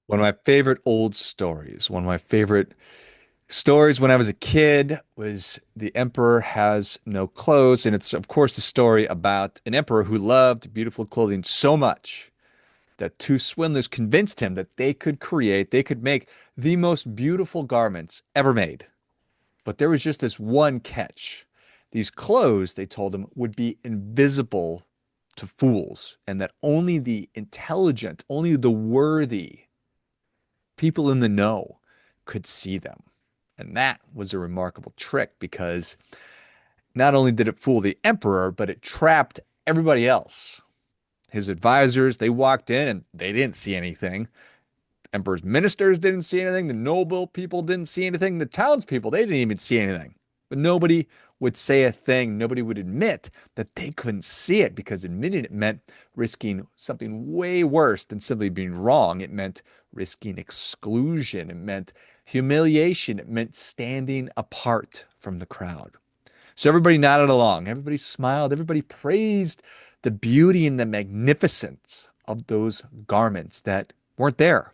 One of my favorite old stories, one of my favorite stories when I was a kid was The Emperor Has No Clothes. And it's, of course, a story about an emperor who loved beautiful clothing so much that two swindlers convinced him that they could make the most beautiful garments ever made. But there was just this one catch. These clothes, they told him, would be invisible to fools, and that only the intelligent, only the worthy people in the know could see them. And that was a remarkable trick because not only did it fool the emperor, but it trapped everybody else. His advisors, they walked in and they didn't see anything. Emperor's ministers didn't see anything. The noble people didn't see anything. The townspeople, they didn't even see anything. But nobody would say a thing. Nobody would admit that they couldn't see it because admitting it meant risking something way worse than simply being wrong. It meant risking exclusion. It meant humiliation. It meant standing apart from the crowd. So everybody nodded along. Everybody smiled. Everybody praised the beauty and the magnificence of those garments that weren't there.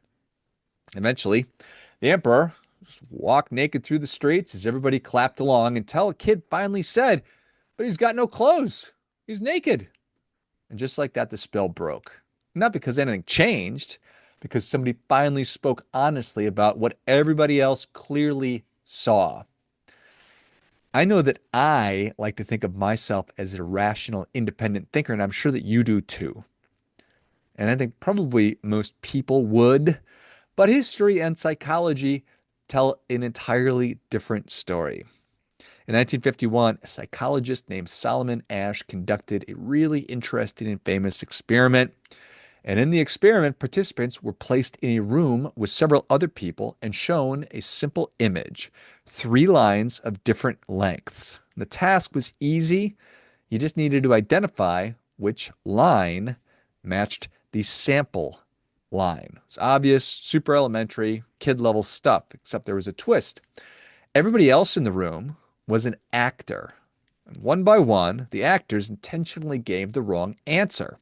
Eventually, the emperor just walked naked through the streets as everybody clapped along until a kid finally said, "But he's got no clothes. He's naked." And just like that, the spell broke. Not because anything changed, because somebody finally spoke honestly about what everybody else clearly saw. I know that I like to think of myself as a rational, independent thinker, and I'm sure that you do too. And I think probably most people would. But history and psychology tell an entirely different story. In 1951, a psychologist named Solomon Asch conducted a really interesting and famous experiment. And in the experiment, participants were placed in a room with several other people and shown a simple image, three lines of different lengths. The task was easy. You just needed to identify which line matched the sample line. It's obvious, super elementary, kid level stuff, except there was a twist. Everybody else in the room was an actor. And one by one, the actors intentionally gave the wrong answer.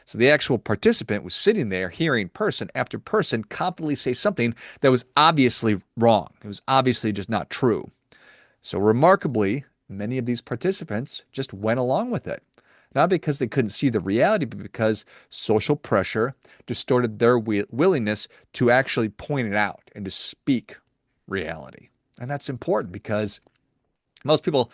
So the actual participant was sitting there hearing person after person confidently say something that was obviously wrong. It was obviously just not true. So remarkably, many of these participants just went along with it. Not because they couldn't see the reality, but because social pressure distorted their willingness to actually point it out and to speak reality. And that's important because most people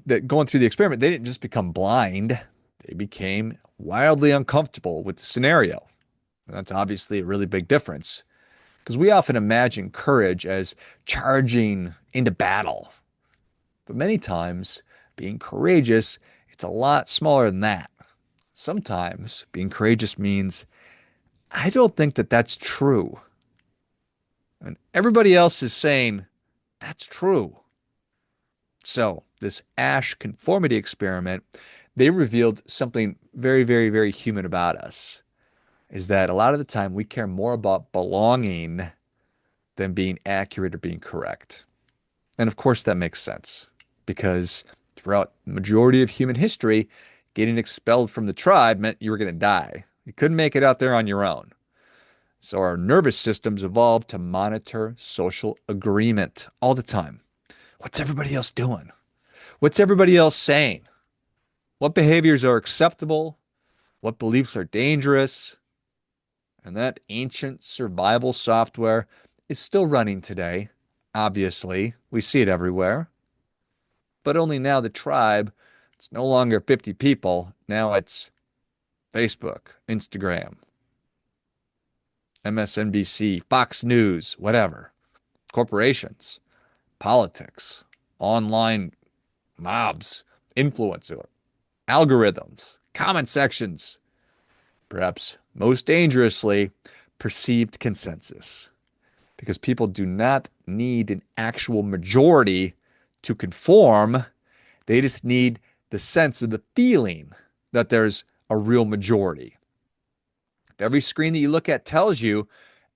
that going through the experiment, they didn't just become blind, they became wildly uncomfortable with the scenario. And that's obviously a really big difference because we often imagine courage as charging into battle. But many times, being courageous, it's a lot smaller than that. Sometimes being courageous means, I don't think that that's true. And everybody else is saying, that's true. So, this Asch conformity experiment, they revealed something very, very, very human about us. Is that a lot of the time we care more about belonging than being accurate or being correct. And of course, that makes sense because throughout the majority of human history, getting expelled from the tribe meant you were going to die. You couldn't make it out there on your own. So our nervous systems evolved to monitor social agreement all the time. What's everybody else doing? What's everybody else saying? What behaviors are acceptable? What beliefs are dangerous? And that ancient survival software is still running today. Obviously, we see it everywhere. But only now the tribe, it's no longer 50 people. Now it's Facebook, Instagram, MSNBC, Fox News, whatever. Corporations, politics, online mobs, influencer, algorithms, comment sections, perhaps most dangerously, perceived consensus. Because people do not need an actual majority to conform. They just need the sense of the feeling that there's a real majority. If every screen that you look at tells you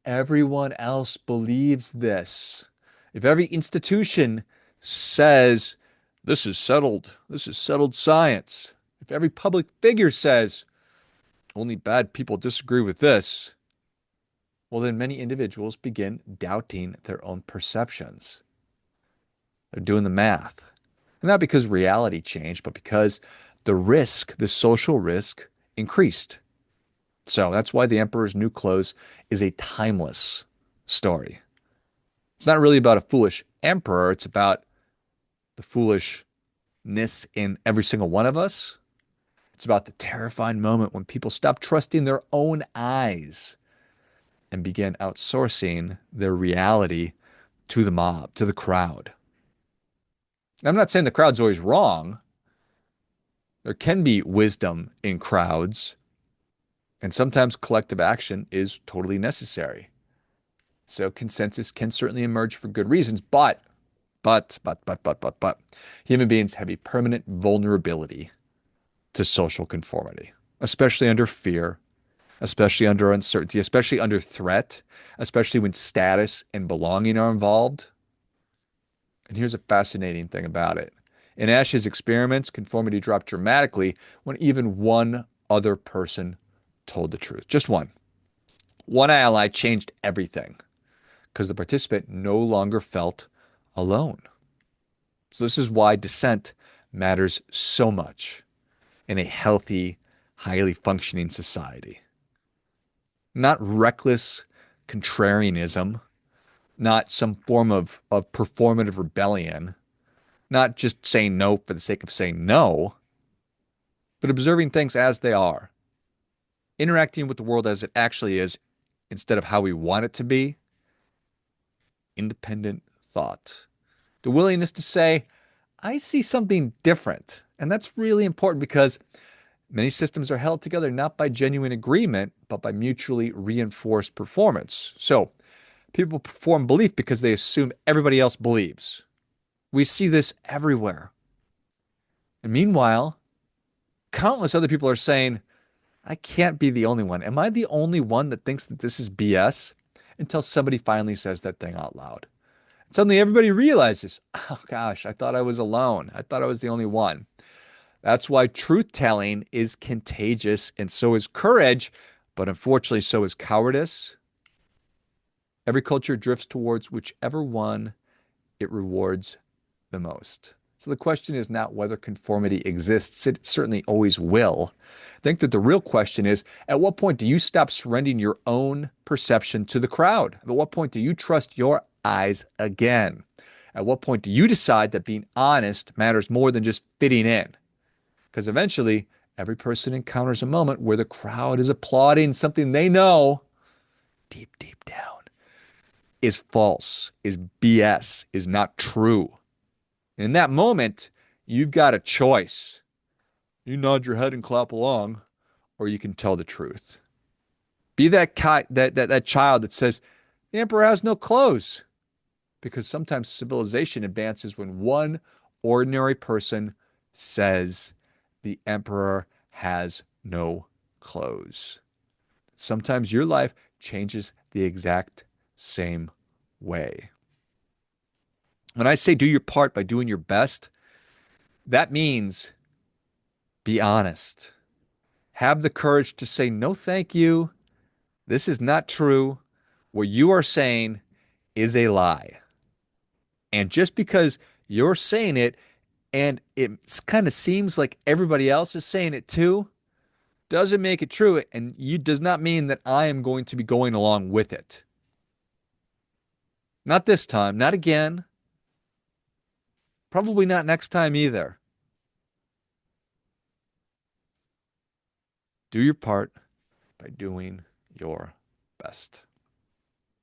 everyone else believes this, if every institution says this is settled science, if every public figure says only bad people disagree with this, well, then many individuals begin doubting their own perceptions. They're doing the math. And not because reality changed, but because the social risk increased. So that's why The Emperor's New Clothes is a timeless story. It's not really about a foolish emperor, it's about the foolishness in every single one of us. It's about the terrifying moment when people stop trusting their own eyes and begin outsourcing their reality to the mob, to the crowd. And I'm not saying the crowd's always wrong. There can be wisdom in crowds, and sometimes collective action is totally necessary. So consensus can certainly emerge for good reasons, but human beings have a permanent vulnerability to social conformity, especially under fear, especially under uncertainty, especially under threat, especially when status and belonging are involved. And here's a fascinating thing about it. In Asch's experiments, conformity dropped dramatically when even one other person told the truth. Just one. One ally changed everything because the participant no longer felt alone. So this is why dissent matters so much in a healthy, highly functioning society. Not reckless contrarianism, not some form of performative rebellion, not just saying no for the sake of saying no, but observing things as they are, interacting with the world as it actually is instead of how we want it to be, independent thought. The willingness to say, I see something different. And that's really important because many systems are held together not by genuine agreement, but by mutually reinforced performance. So people perform belief because they assume everybody else believes. We see this everywhere. And meanwhile, countless other people are saying, I can't be the only one. Am I the only one that thinks that this is BS? Until somebody finally says that thing out loud. Suddenly everybody realizes, oh gosh, I thought I was alone. I thought I was the only one. That's why truth telling is contagious, and so is courage, but unfortunately, so is cowardice. Every culture drifts towards whichever one it rewards the most. So the question is not whether conformity exists. It certainly always will. I think that the real question is, at what point do you stop surrendering your own perception to the crowd? At what point do you trust your eyes again? At what point do you decide that being honest matters more than just fitting in? Because eventually, every person encounters a moment where the crowd is applauding something they know deep down is false, is BS, is not true. And in that moment, you've got a choice. You nod your head and clap along, or you can tell the truth. Be that child that says, the emperor has no clothes. Because sometimes civilization advances when one ordinary person says the emperor has no clothes. Sometimes your life changes the exact same way. When I say do your part by doing your best, that means be honest. Have the courage to say, no, thank you. This is not true. What you are saying is a lie. And just because you're saying it and it kind of seems like everybody else is saying it too, doesn't make it true. And you does not mean that I am going to be going along with it. Not this time, not again. Probably not next time either. Do your part by doing your best.